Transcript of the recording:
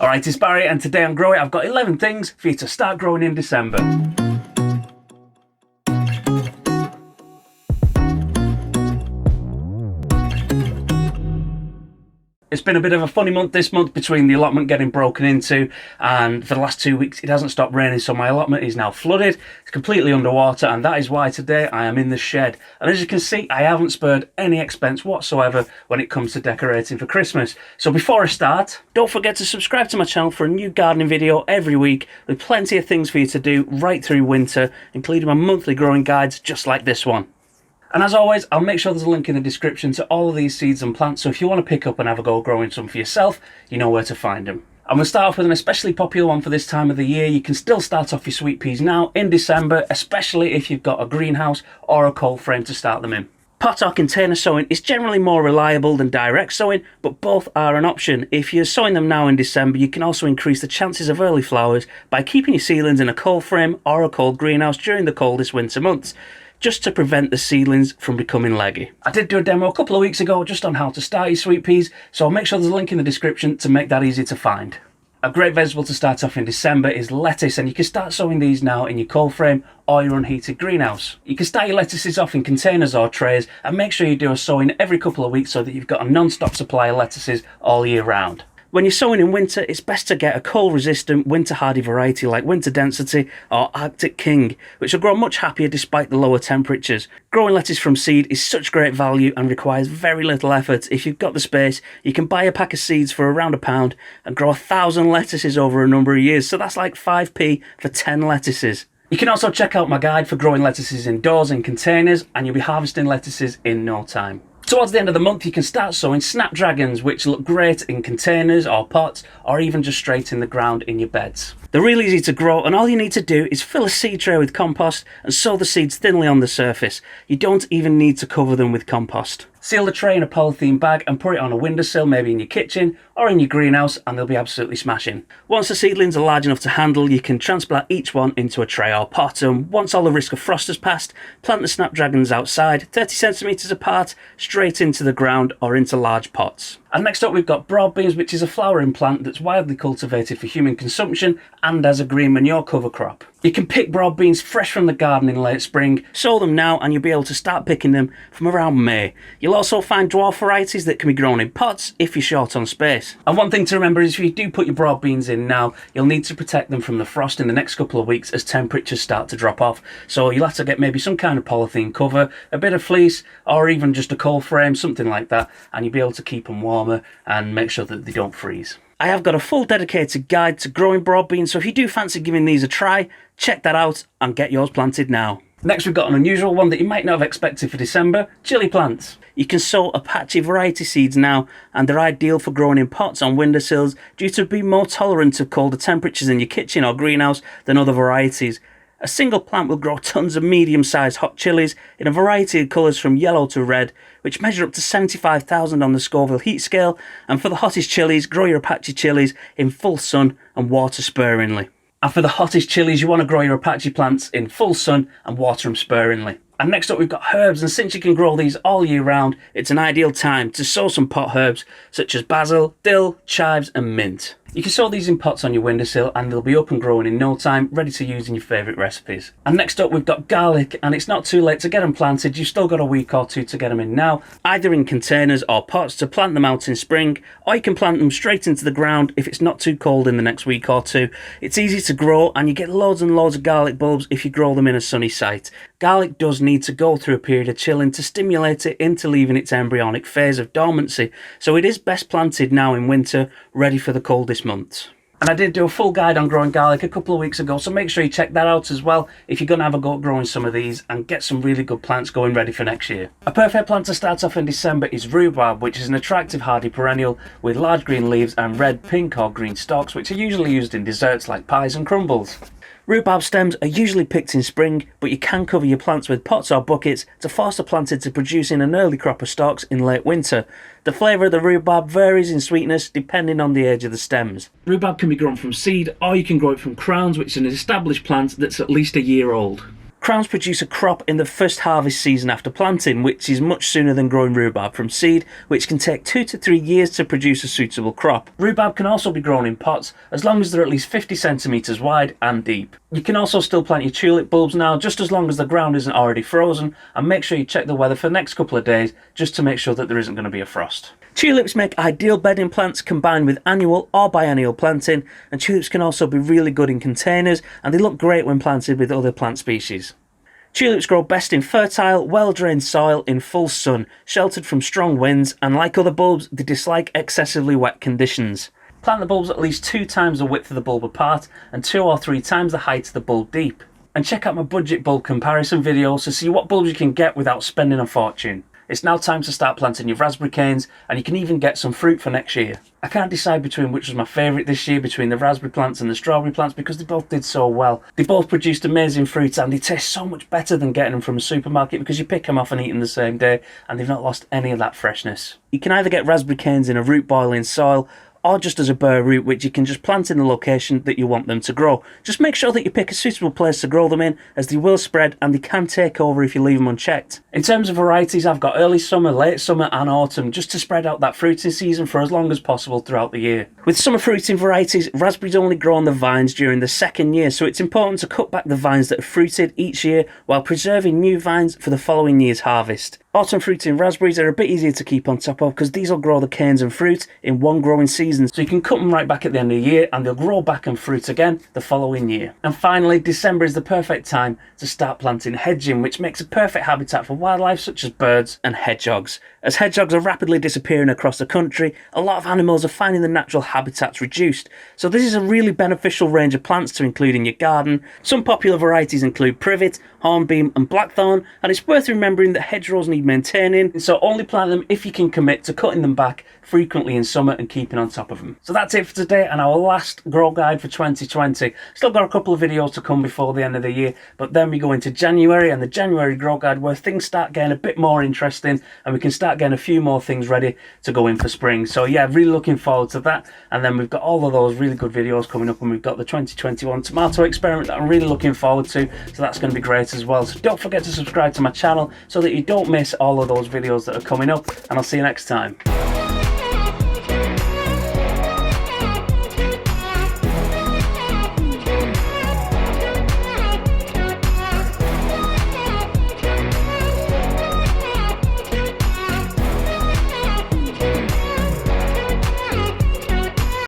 Alright, it's Barry and today on Grow It I've got 11 things for you to start growing in December. It's been a bit of a funny month this month between the allotment getting broken into, and for the last 2 weeks it hasn't stopped raining, so my allotment is now flooded. It's completely underwater, and that is why today I am in the shed. And as you can see, I haven't spared any expense whatsoever when it comes to decorating for Christmas. So before I start, don't forget to subscribe to my channel for a new gardening video every week with plenty of things for you to do right through winter, including my monthly growing guides just like this one. And as always, I'll make sure there's a link in the description to all of these seeds and plants, so if you want to pick up and have a go growing some for yourself, you know where to find them. I'm going to start off with an especially popular one for this time of the year. You can still start off your sweet peas now in December, especially if you've got a greenhouse or a cold frame to start them in. Pot or container sowing is generally more reliable than direct sowing, but both are an option. If you're sowing them now in December, you can also increase the chances of early flowers by keeping your seedlings in a cold frame or a cold greenhouse during the coldest winter months, just to prevent the seedlings from becoming leggy. I did do a demo a couple of weeks ago just on how to start your sweet peas, so I'll make sure there's a link in the description to make that easy to find. A great vegetable to start off in December is lettuce, and you can start sowing these now in your cold frame or your unheated greenhouse. You can start your lettuces off in containers or trays, and make sure you do a sowing every couple of weeks so that you've got a non-stop supply of lettuces all year round. When you're sowing in winter, it's best to get a cold-resistant, winter-hardy variety like Winter Density or Arctic King, which will grow much happier despite the lower temperatures. Growing lettuce from seed is such great value and requires very little effort. If you've got the space, you can buy a pack of seeds for around £1 and grow 1,000 lettuces over a number of years, so that's like 5p for 10 lettuces. You can also check out my guide for growing lettuces indoors in containers, and you'll be harvesting lettuces in no time. Towards the end of the month, you can start sowing snapdragons, which look great in containers or pots, or even just straight in the ground in your beds. They're really easy to grow, and all you need to do is fill a seed tray with compost and sow the seeds thinly on the surface. You don't even need to cover them with compost. Seal the tray in a polythene bag and put it on a windowsill, maybe in your kitchen or in your greenhouse, and they'll be absolutely smashing. Once the seedlings are large enough to handle, you can transplant each one into a tray or pot, and once all the risk of frost has passed, plant the snapdragons outside, 30 centimetres apart, straight into the ground or into large pots. And next up we've got broad beans, which is a flowering plant that's widely cultivated for human consumption and as a green manure cover crop. You can pick broad beans fresh from the garden in late spring, sow them now, and you'll be able to start picking them from around May. You'll also find dwarf varieties that can be grown in pots if you're short on space. And one thing to remember is if you do put your broad beans in now, you'll need to protect them from the frost in the next couple of weeks as temperatures start to drop off. So you'll have to get maybe some kind of polythene cover, a bit of fleece, or even just a cold frame, something like that, and you'll be able to keep them warmer and make sure that they don't freeze. I have got a full dedicated guide to growing broad beans, so if you do fancy giving these a try, check that out and get yours planted now. Next we've got an unusual one that you might not have expected for December, chilli plants. You can sow Apache variety seeds now, and they're ideal for growing in pots on windowsills due to being more tolerant to colder temperatures in your kitchen or greenhouse than other varieties. A single plant will grow tons of medium-sized hot chilies in a variety of colours from yellow to red, which measure up to 75,000 on the Scoville heat scale, and for the hottest chilies, grow your Apache chilies in full sun and water sparingly. And for the hottest chilies, you want to grow your Apache plants in full sun and water them sparingly. And next up we've got herbs, and since you can grow these all year round, it's an ideal time to sow some pot herbs such as basil, dill, chives and mint. You can sow these in pots on your windowsill and they'll be up and growing in no time, ready to use in your favourite recipes. And next up we've got garlic, and it's not too late to get them planted. You've still got a week or two to get them in now, either in containers or pots to plant them out in spring, or you can plant them straight into the ground if it's not too cold in the next week or two. It's easy to grow and you get loads and loads of garlic bulbs if you grow them in a sunny site. Garlic does need to go through a period of chilling to stimulate it into leaving its embryonic phase of dormancy, so it is best planted now in winter, ready for the coldest months. And I did do a full guide on growing garlic a couple of weeks ago, so make sure you check that out as well if you're going to have a go at growing some of these and get some really good plants going ready for next year. A perfect plant to start off in December is rhubarb, which is an attractive hardy perennial with large green leaves and red, pink or green stalks, which are usually used in desserts like pies and crumbles. Rhubarb stems are usually picked in spring, but you can cover your plants with pots or buckets to force the plant into producing an early crop of stalks in late winter. The flavour of the rhubarb varies in sweetness depending on the age of the stems. Rhubarb can be grown from seed, or you can grow it from crowns, which is an established plant that's at least a year old. crowns produce a crop in the first harvest season after planting, which is much sooner than growing rhubarb from seed, which can take 2 to 3 years to produce a suitable crop. Rhubarb can also be grown in pots as long as they're at least 50 centimetres wide and deep. You can also still plant your tulip bulbs now, just as long as the ground isn't already frozen, and make sure you check the weather for the next couple of days just to make sure that there isn't going to be a frost. Tulips make ideal bedding plants combined with annual or biennial planting, and tulips can also be really good in containers, and they look great when planted with other plant species. Tulips grow best in fertile, well-drained soil in full sun, sheltered from strong winds, and like other bulbs, they dislike excessively wet conditions. Plant the bulbs at least 2 times the width of the bulb apart and 2 or 3 times the height of the bulb deep. And check out my budget bulb comparison videos to see what bulbs you can get without spending a fortune. It's now time to start planting your raspberry canes, and you can even get some fruit for next year. I can't decide between which was my favourite this year, between the raspberry plants and the strawberry plants, because they both did so well. They both produced amazing fruits, and they taste so much better than getting them from a supermarket because you pick them off and eat them the same day, and they've not lost any of that freshness. You can either get raspberry canes in a root boiling soil, or just as a bare root, which you can just plant in the location that you want them to grow. Just make sure that you pick a suitable place to grow them in, as they will spread and they can take over if you leave them unchecked. In terms of varieties, I've got early summer, late summer and autumn, just to spread out that fruiting season for as long as possible throughout the year. With summer fruiting varieties, raspberries only grow on the vines during the second year, so it's important to cut back the vines that are fruited each year while preserving new vines for the following year's harvest. Autumn fruiting raspberries are a bit easier to keep on top of because these will grow the canes and fruit in one growing season, so you can cut them right back at the end of the year and they'll grow back and fruit again the following year. And finally, December is the perfect time to start planting hedging, which makes a perfect habitat for wildlife such as birds and hedgehogs. As hedgehogs are rapidly disappearing across the country, a lot of animals are finding their natural habitats reduced, so this is a really beneficial range of plants to include in your garden. Some popular varieties include privet, hornbeam and blackthorn, and it's worth remembering that hedgerows need maintaining, so only plant them if you can commit to cutting them back frequently in summer and keeping on top of them. So that's it for today and our last grow guide for 2020. Still got a couple of videos to come before the end of the year, but then we go into January and the January grow guide where things start getting a bit more interesting and we can start getting a few more things ready to go in for spring. So yeah, really looking forward to that. And then we've got all of those really good videos coming up, and we've got the 2021 tomato experiment that I'm really looking forward to, so that's going to be great as well. So don't forget to subscribe to my channel so that you don't miss all of those videos that are coming up, and I'll see you next time.